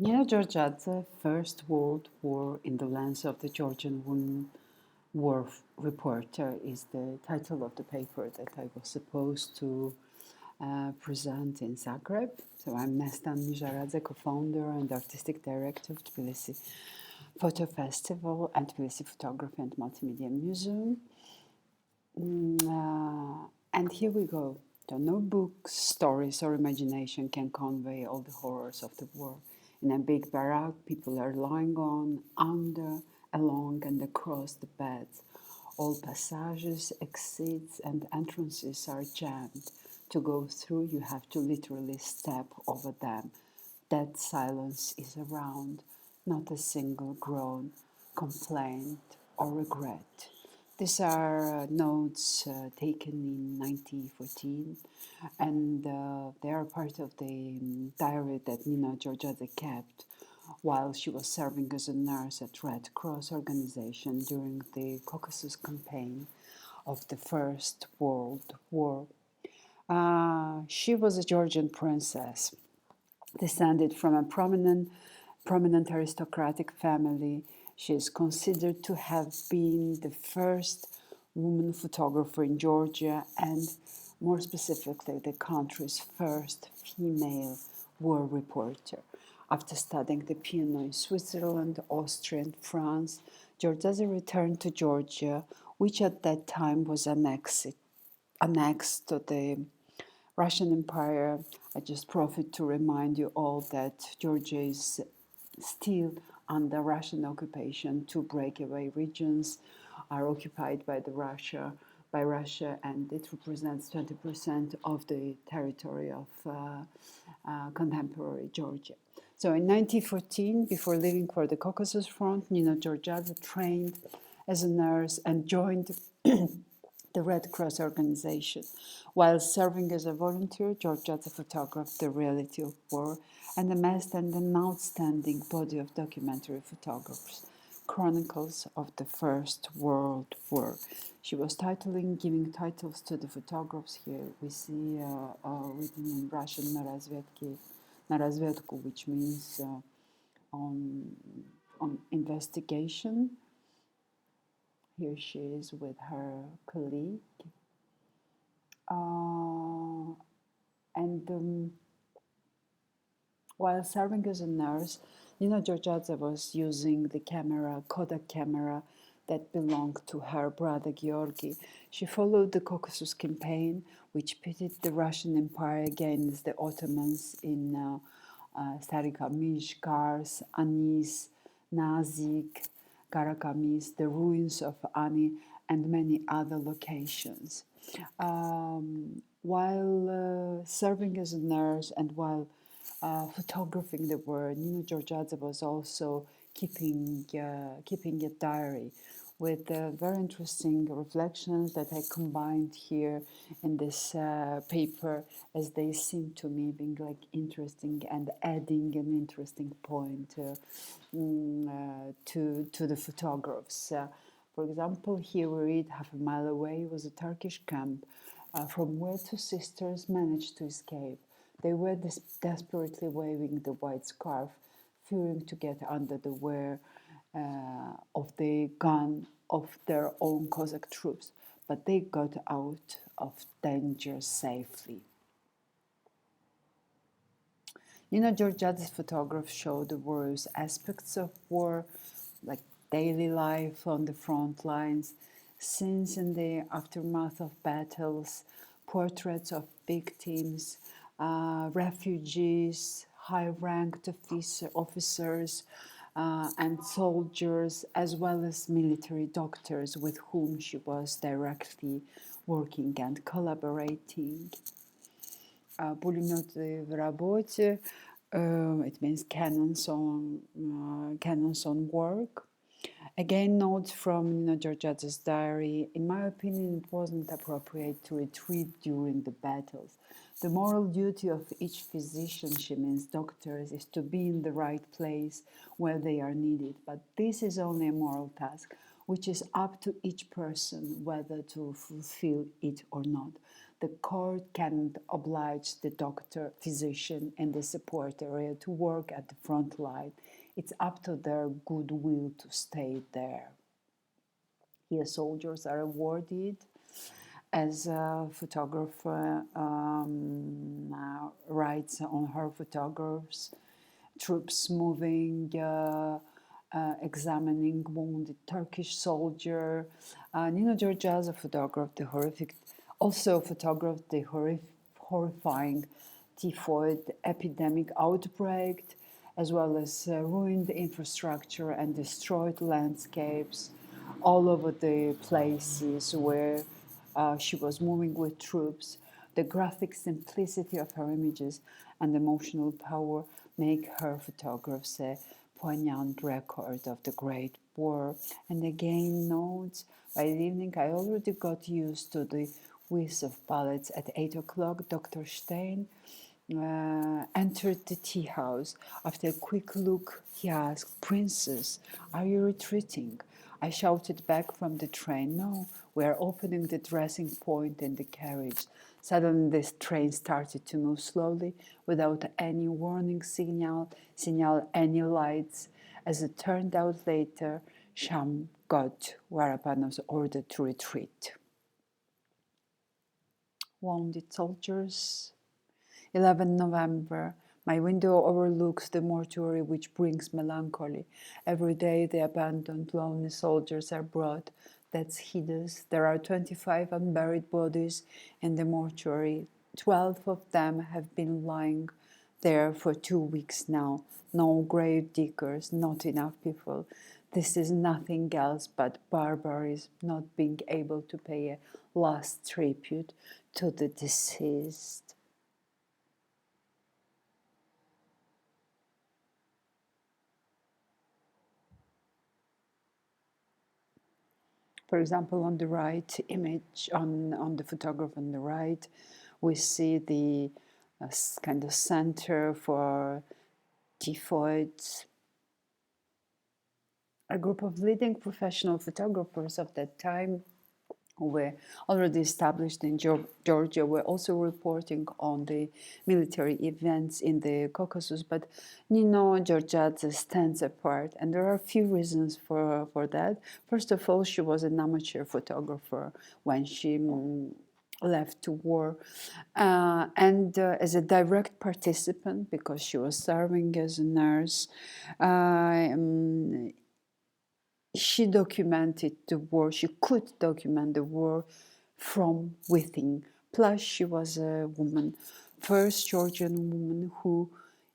Nino Jorjadze, First World War in the Lens of the Georgian Woman War Reporter is the title of the paper that I was supposed to present in Zagreb. So I'm Nestan Nijaradze, co-founder and artistic director of Tbilisi Photo Festival and Tbilisi Photography and Multimedia Museum. And here we go. No books, stories, or imagination can convey all the horrors of the war. In a big barrack, people are lying on, under, along, and across the beds. All passages, exits, and entrances are jammed. To go through, you have to literally step over them. Dead silence is around, not a single groan, complaint, or regret. These are notes taken in 1914, and they are part of the diary that Nino Jorjadze kept while she was serving as a nurse at Red Cross organization during the Caucasus campaign of the First World War. She was a Georgian princess, descended from a prominent aristocratic family. She is considered to have been the first woman photographer in Georgia and, more specifically, the country's first female war reporter. After studying the piano in Switzerland, Austria, and France, Jorjadze returned to Georgia, which at that time was annexed to the Russian Empire. I just profit to remind you all that Georgia is still under Russian occupation. Two breakaway regions are occupied by Russia, and it represents 20% of the territory of contemporary Georgia. So in 1914, before leaving for the Caucasus Front, Nino Jorjadze trained as a nurse and joined the Red Cross organization. While serving as a volunteer, Jorjadze photographed the reality of war and amassed an outstanding body of documentary photographs, chronicles of the First World War. She was giving titles to the photographs here. We see written in Russian na razvedku, which means on investigation. Here she is with her colleague. And while serving as a nurse, Nino Jorjadze was using the Kodak camera, that belonged to her brother Georgi. She followed the Caucasus campaign, which pitted the Russian Empire against the Ottomans in Sarikamish, Kars, Anis, Nazik, Karakamis, the ruins of Ani, and many other locations. While serving as a nurse and while photographing the war, Nino Jorjadze was also keeping a diary with very interesting reflections that I combined here in this paper, as they seem to me being like interesting and adding an interesting point to the photographs. For example, here we read, half a mile away was a Turkish camp from where two sisters managed to escape. They were desperately waving the white scarf, fearing to get under the wear of the gun of their own Cossack troops, but they got out of danger safely. Nino Jorjadze's photographs show the various aspects of war, like daily life on the front lines, scenes in the aftermath of battles, portraits of victims, refugees, high-ranked officers, and soldiers, as well as military doctors with whom she was directly working and collaborating. Пулеметы в работе, it means cannons on work. Again, notes from Nino Jorjadze's diary. In my opinion, it wasn't appropriate to retreat during the battles. The moral duty of each physician, she means doctors, is to be in the right place where they are needed. But this is only a moral task, which is up to each person whether to fulfill it or not. the court can't oblige the doctor, physician, and the support area to work at the front line. It's up to their goodwill to stay there. Here, soldiers are awarded as a photographer writes on her photographs, troops moving, examining wounded Turkish soldier. Nino Jorjadze photographed the horrifying typhoid epidemic outbreak, as well as ruined infrastructure and destroyed landscapes all over the places where she was moving with troops. The graphic simplicity of her images and emotional power make her photographs a poignant record of the Great War. And again, notes, by the evening I already got used to the whiz of bullets. At 8 o'clock, Dr. Stein entered the tea house. After a quick look, he asked, "Princess, are you retreating?" I shouted back from the train, "No, we are opening the dressing point in the carriage." Suddenly the train started to move slowly without any warning signal, any lights. As it turned out later, Sham got Warapanov's order to retreat. Wounded soldiers. 11 November. My window overlooks the mortuary, which brings melancholy. Every day the abandoned, lonely soldiers are brought. That's hideous. There are 25 unburied bodies in the mortuary. 12 of them have been lying there for 2 weeks now. No grave diggers, not enough people. This is nothing else but barbarism, not being able to pay a last tribute to the deceased. For example, on the right image, on the photograph on the right, we see the kind of center for typhoid. A group of leading professional photographers of that time who were already established in Georgia were also reporting on the military events in the Caucasus, but Nino Jorjadze stands apart, and there are a few reasons for that. First of all, she was an amateur photographer when she left to war, and as a direct participant, because she was serving as a nurse, she documented the war. She could document the war from within. Plus, she was a woman, first Georgian woman who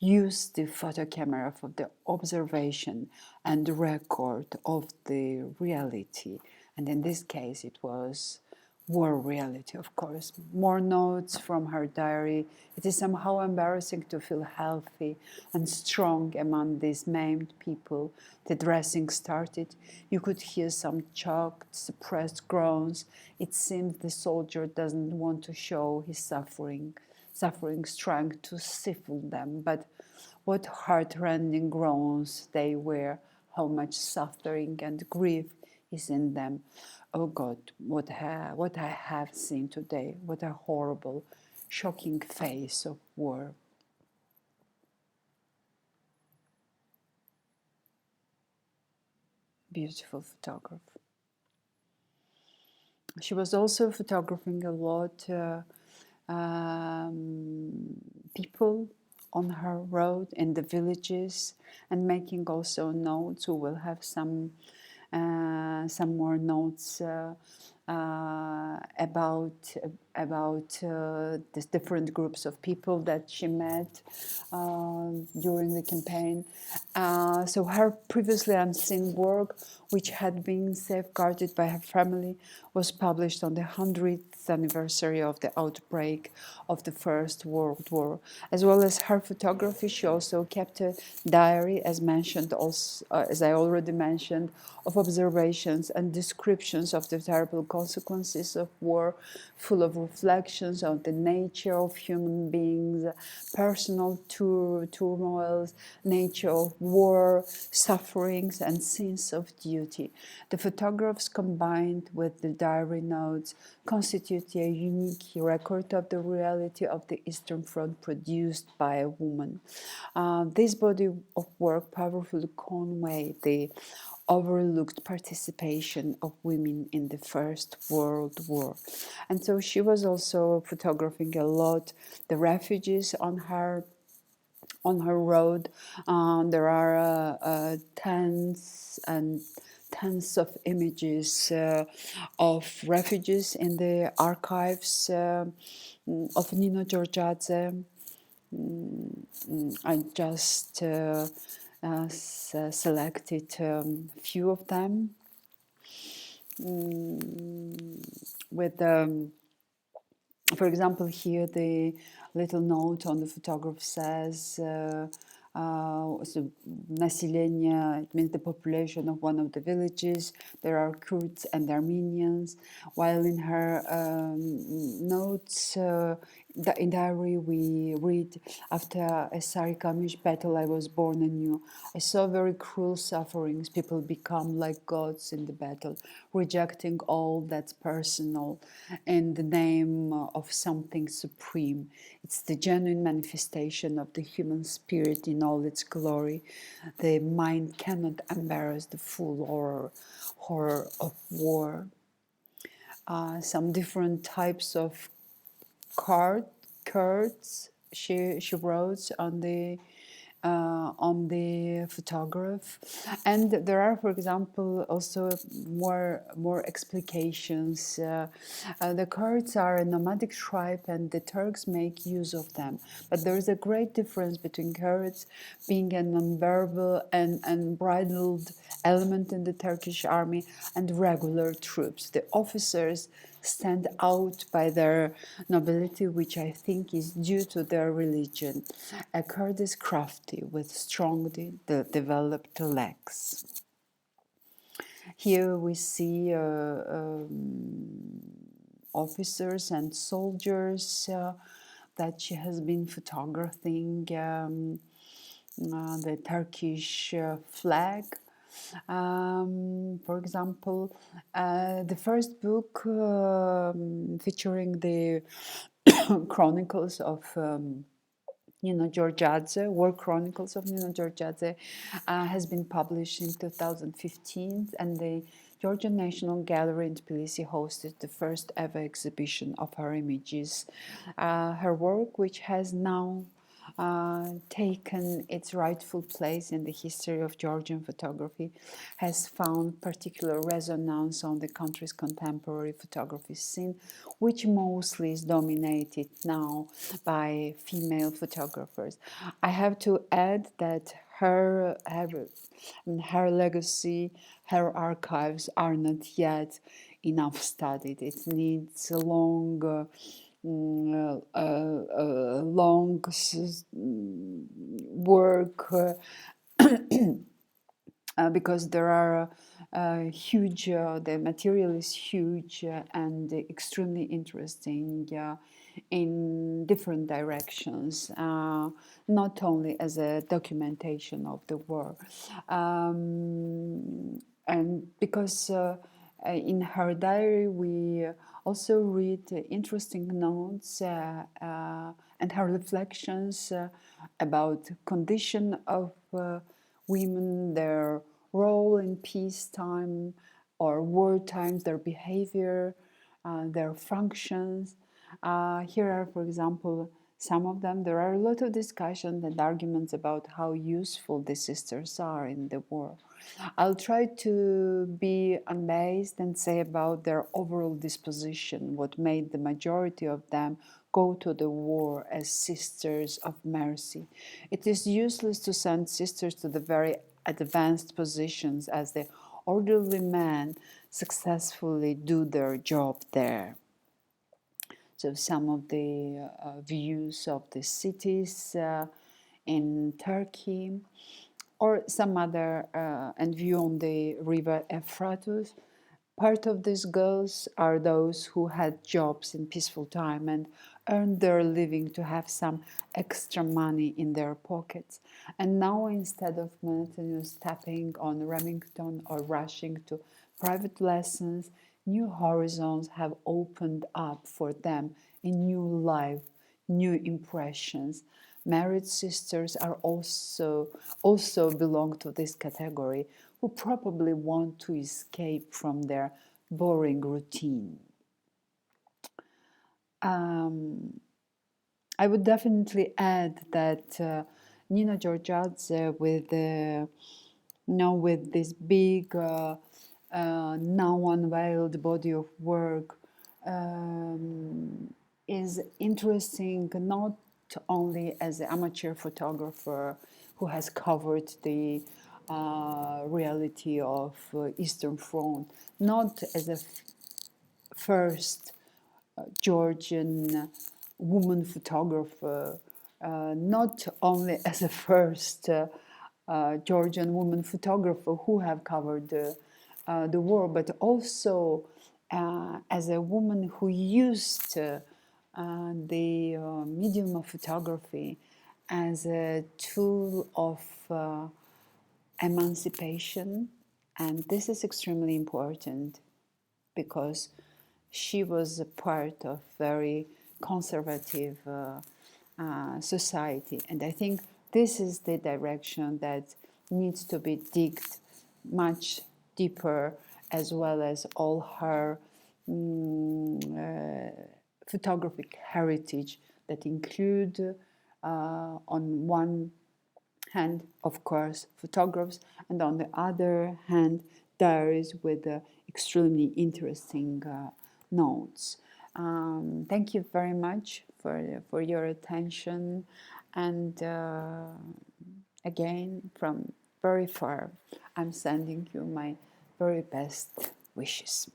used the photo camera for the observation and record of the reality. And in this case, it was war reality, of course. More notes from her diary. It is somehow embarrassing to feel healthy and strong among these maimed people. The dressing started. You could hear some choked, suppressed groans. It seems the soldier doesn't want to show his suffering trying to stifle them. But what heart-rending groans they were, how much suffering and grief is in them. Oh God, what I have seen today, what a horrible, shocking face of war. Beautiful photograph. She was also photographing a lot people on her road in the villages, and making also notes. We will have some more notes about the different groups of people that she met during the campaign. So her previously unseen work, which had been safeguarded by her family, was published on the 100th anniversary of the outbreak of the First World War. As well as her photography, she also kept a diary, as mentioned, as I already mentioned, of observations and descriptions of the terrible consequences of war, full of reflections on the nature of human beings, personal turmoils, nature of war, sufferings, and sense of duty. The photographs, combined with the diary notes, constitute constitute a unique record of the reality of the Eastern Front produced by a woman. This body of work powerfully convey the overlooked participation of women in the First World War. And so she was also photographing a lot the refugees on her road. There are tens and tens of images of refugees in the archives of Nino Jorjadze. I just selected a few of them with for example, here the little note on the photograph says so население, it means the population of one of the villages. There are Kurds and Armenians. While in her notes, in diary, we read, after a Sarikamish battle, I was born anew. I saw very cruel sufferings. People become like gods in the battle, rejecting all that's personal in the name of something supreme. It's the genuine manifestation of the human spirit in all its glory. The mind cannot embrace the full horror of war. Some different types of cards she wrote on the photograph, and there are, for example, also more explications. The Kurds are a nomadic tribe, and the Turks make use of them. But there is a great difference between Kurds being a non-verbal and unbridled element in the Turkish army and regular troops. The officers stand out by their nobility, which I think is due to their religion. A Kurd is crafty with strongly developed legs. Here we see officers and soldiers that she has been photographing the Turkish flag. For example, the first book featuring the chronicles of Nino Jorjadze, War Chronicles of Nino Jorjadze, has been published in 2015, and the Georgian National Gallery in Tbilisi hosted the first ever exhibition of her images. Her work, which has now taken its rightful place in the history of Georgian photography, has found particular resonance on the country's contemporary photography scene, which mostly is dominated now by female photographers. I have to add that her legacy, her archives are not yet enough studied. It needs a long work because there are huge, the material is huge and extremely interesting in different directions, not only as a documentation of the war. And because in her diary we also read interesting notes and her reflections about condition of women, their role in peacetime or war times, their behavior, their functions. Here are, for example, some of them. There are a lot of discussions and arguments about how useful the sisters are in the war. I'll try to be unbiased and say about their overall disposition, what made the majority of them go to the war as sisters of mercy. It is useless to send sisters to the very advanced positions as the orderly men successfully do their job there. So some of the views of the cities in Turkey, or some other and view on the river Euphrates. Part of these girls are those who had jobs in peaceful time and earned their living to have some extra money in their pockets. And now, instead of monotonous tapping on Remington or rushing to private lessons, New horizons have opened up for them in new life, new impressions. Married sisters are also belong to this category, who probably want to escape from their boring routine. I would definitely add that Nino Jorjadze, with this big, now unveiled body of work, is interesting not only as an amateur photographer who has covered the reality of Eastern Front, not as a first Georgian woman photographer, not only as a first Georgian woman photographer who have covered the war, but also as a woman who used the medium of photography as a tool of emancipation. And this is extremely important because she was a part of very conservative society. And I think this is the direction that needs to be digged much deeper, as well as all her photographic heritage that include, on one hand, of course, photographs, and on the other hand, diaries with extremely interesting notes. Thank you very much for your attention, and again, from very far, I'm sending you my very best wishes.